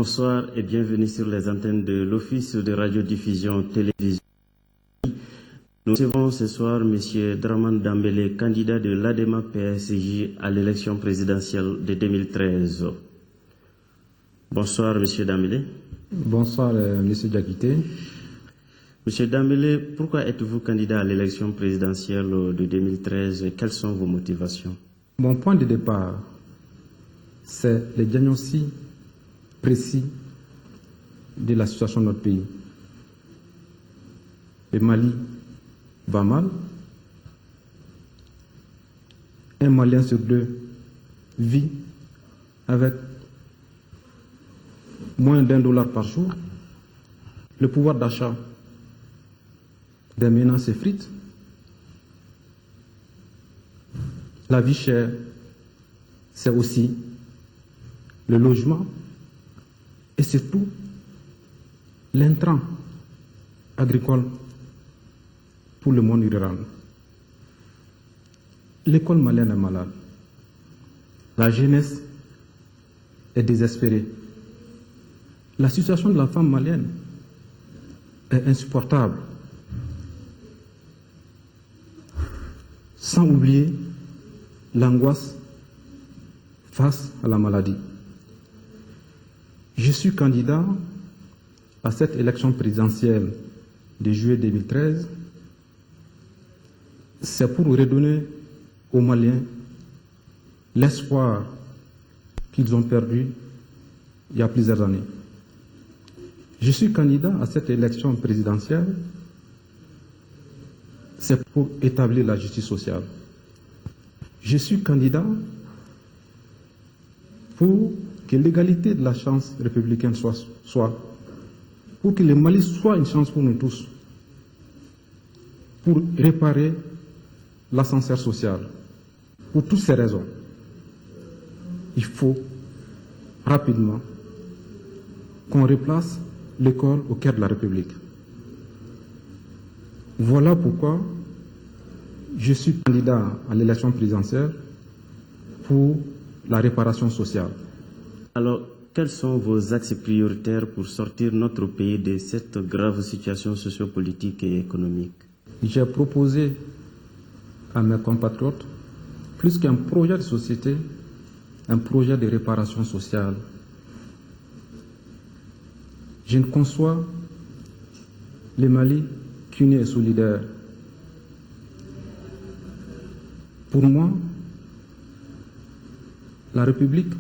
Bonsoir et bienvenue sur les antennes de l'Office de radiodiffusion télévision. Nous recevons ce soir M. Dramane Dembélé, candidat de l'ADEMA PSJ à l'élection présidentielle de 2013. Bonsoir M. Dembélé. Bonsoir M. Diakité. M. Dembélé, pourquoi êtes-vous candidat à l'élection présidentielle de 2013 et quelles sont vos motivations? Mon point de départ, c'est le diagnostic précis de la situation de notre pays. Le Mali va mal. Un Malien sur deux vit avec moins d'$1 par jour. Le pouvoir d'achat des ménages s'effrite. La vie chère, c'est aussi le logement et surtout l'intrant agricole pour le monde rural. L'école malienne est malade. La jeunesse est désespérée. La situation de la femme malienne est insupportable. Sans oublier l'angoisse face à la maladie. Je suis candidat à cette élection présidentielle de juillet 2013. C'est pour redonner aux Maliens l'espoir qu'ils ont perdu il y a plusieurs années. Je suis candidat à cette élection présidentielle, c'est pour établir la justice sociale. Je suis candidat pour que l'égalité de la chance républicaine soit, pour que le Mali soit une chance pour nous tous, pour réparer l'ascenseur social. Pour toutes ces raisons, il faut rapidement qu'on replace l'école au cœur de la République. Voilà pourquoi je suis candidat à l'élection présidentielle pour la réparation sociale. Alors, quels sont vos axes prioritaires pour sortir notre pays de cette grave situation sociopolitique et économique? J'ai proposé à mes compatriotes, plus qu'un projet de société, un projet de réparation sociale. Je ne conçois le Mali qu'uni et solidaire. Pour moi, la République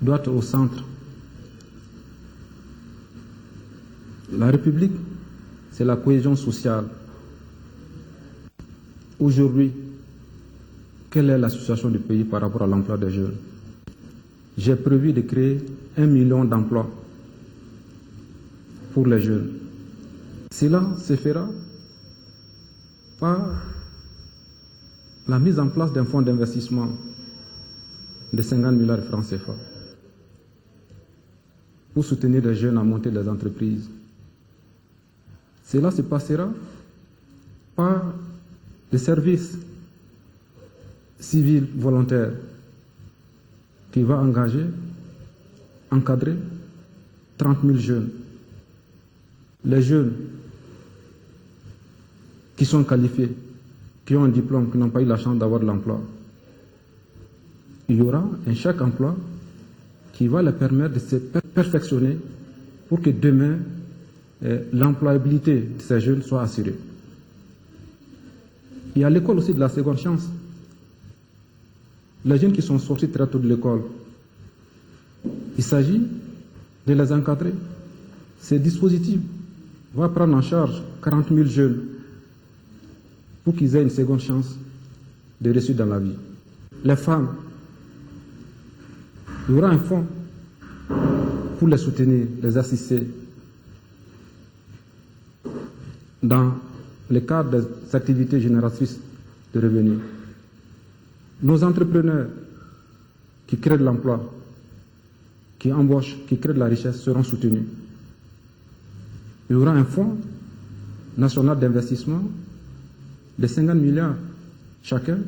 doit être au centre. La République, c'est la cohésion sociale. Aujourd'hui, quelle est la situation du pays par rapport à l'emploi des jeunes? J'ai prévu de créer 1 million d'emplois pour les jeunes. Cela se fera par la mise en place d'un fonds d'investissement de 50 milliards de francs CFA pour soutenir les jeunes à monter des entreprises. Cela se passera par le service civil volontaire qui va encadrer 30 000 jeunes. Les jeunes qui sont qualifiés, qui ont un diplôme, qui n'ont pas eu la chance d'avoir de l'emploi. Il y aura un chèque emploi qui va leur permettre de se perfectionner pour que demain, l'employabilité de ces jeunes soit assurée. Il y a l'école aussi de la seconde chance. Les jeunes qui sont sortis très tôt de l'école, il s'agit de les encadrer. Ce dispositif va prendre en charge 40 000 jeunes pour qu'ils aient une seconde chance de réussir dans la vie. Les femmes, il y aura un fonds pour les soutenir, les assister dans le cadre des activités génératrices de revenus. Nos entrepreneurs qui créent de l'emploi, qui embauchent, qui créent de la richesse seront soutenus. Il y aura un fonds national d'investissement de 50 milliards chacun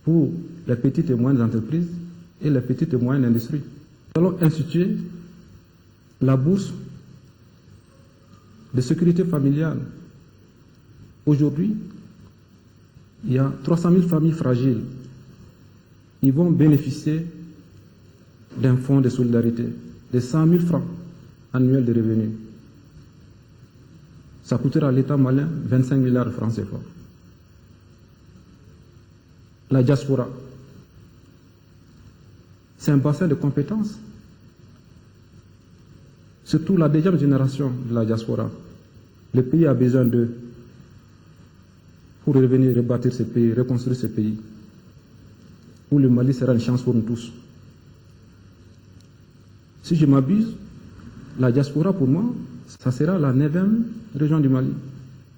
pour les petites et moyennes entreprises et les petites et moyennes industries. Nous allons instituer la bourse de sécurité familiale. Aujourd'hui, il y a 300 000 familles fragiles. Ils vont bénéficier d'un fonds de solidarité de 100 000 francs annuels de revenus. Ça coûtera à l'État malien 25 milliards de francs CFA. La diaspora, c'est un bassin de compétences. Surtout la deuxième génération de la diaspora. Le pays a besoin d'eux pour revenir rebâtir ce pays, reconstruire ce pays, où le Mali sera une chance pour nous tous. Si je m'abuse, la diaspora pour moi, ça sera la 9e région du Mali.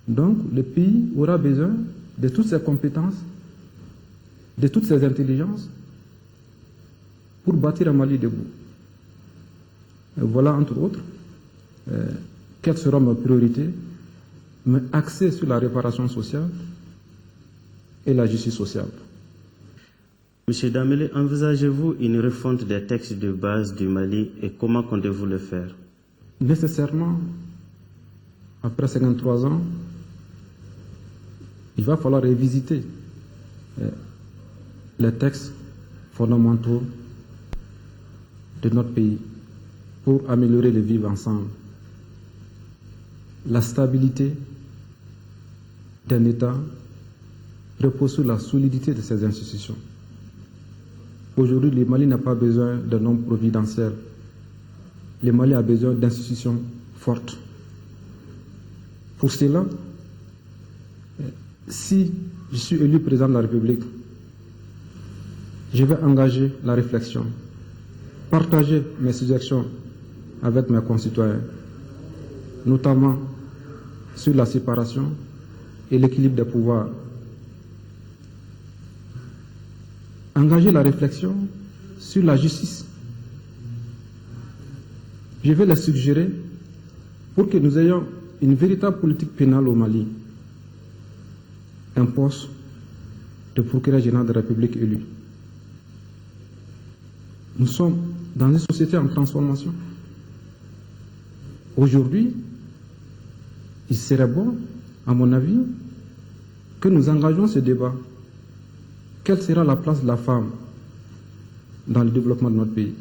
Donc le pays aura besoin de toutes ses compétences, de toutes ses intelligences pour bâtir un Mali debout. Et voilà, entre autres, quelle sera ma priorité, mais axée sur la réparation sociale et la justice sociale. Monsieur Dambélé, envisagez-vous une refonte des textes de base du Mali et comment comptez-vous le faire? Nécessairement, après 53 ans, il va falloir revisiter les textes fondamentaux de notre pays pour améliorer le vivre ensemble. La stabilité d'un État repose sur la solidité de ses institutions. Aujourd'hui, le Mali n'a pas besoin d'un homme providentiel. Le Mali a besoin d'institutions fortes. Pour cela, si je suis élu président de la République, je vais engager la réflexion, partager mes suggestions avec mes concitoyens, notamment sur la séparation et l'équilibre des pouvoirs. Engager la réflexion sur la justice. Je vais les suggérer pour que nous ayons une véritable politique pénale au Mali. Un poste de procureur général de la République élu. Nous sommes dans une société en transformation. Aujourd'hui, il serait bon, à mon avis, que nous engagions ce débat. Quelle sera la place de la femme dans le développement de notre pays?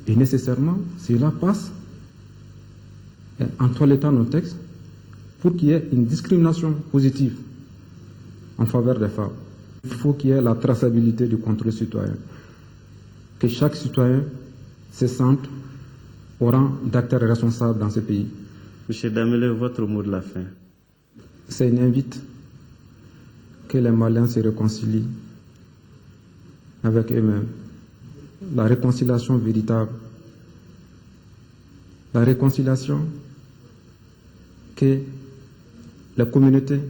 Et nécessairement, cela passe en toilettant nos textes pour qu'il y ait une discrimination positive en faveur des femmes. Il faut qu'il y ait la traçabilité du contrôle citoyen. Que chaque citoyen se sente au rang d'acteur responsable dans ce pays. Monsieur Dambélé, votre mot de la fin. C'est une invite que les Maliens se réconcilient avec eux-mêmes. La réconciliation véritable. La réconciliation que les communautés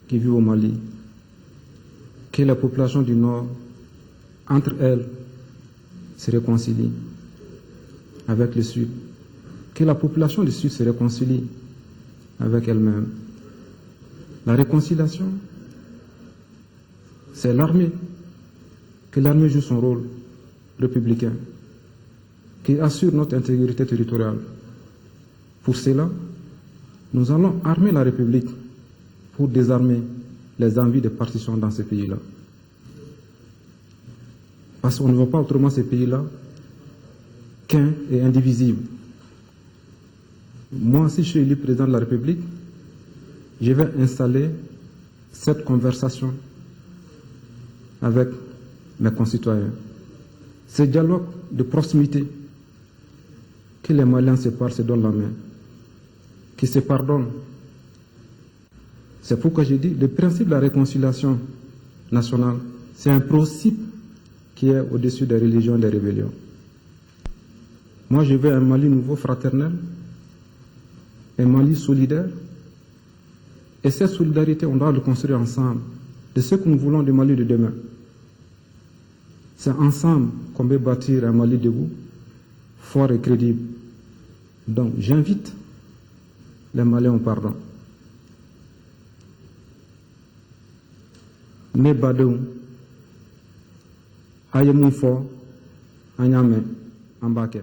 qui vivent au Mali, que la population du Nord, entre elles, se réconcilient avec le Sud, que la population du Sud se réconcilie avec elle-même. La réconciliation, c'est l'armée, que l'armée joue son rôle républicain, qui assure notre intégrité territoriale. Pour cela, nous allons armer la République pour désarmer les envies de partition dans ces pays-là. Parce qu'on ne voit pas autrement ces pays-là qu'un et indivisible. Moi, si je suis élu président de la République, je vais installer cette conversation avec mes concitoyens. Ce dialogue de proximité, que les Maliens se parlent, se donnent la main, qui se pardonnent. C'est pourquoi j'ai dit, le principe de la réconciliation nationale, c'est un principe qui est au-dessus des religions et des rébellions. Moi, je veux un Mali nouveau, fraternel, un Mali solidaire. Et cette solidarité, on doit le construire ensemble. De ce que nous voulons du Mali de demain. C'est ensemble qu'on peut bâtir un Mali debout, fort et crédible. Donc, j'invite les Maliens au pardon. Ne badou, ayemou fort, anyame, ambake.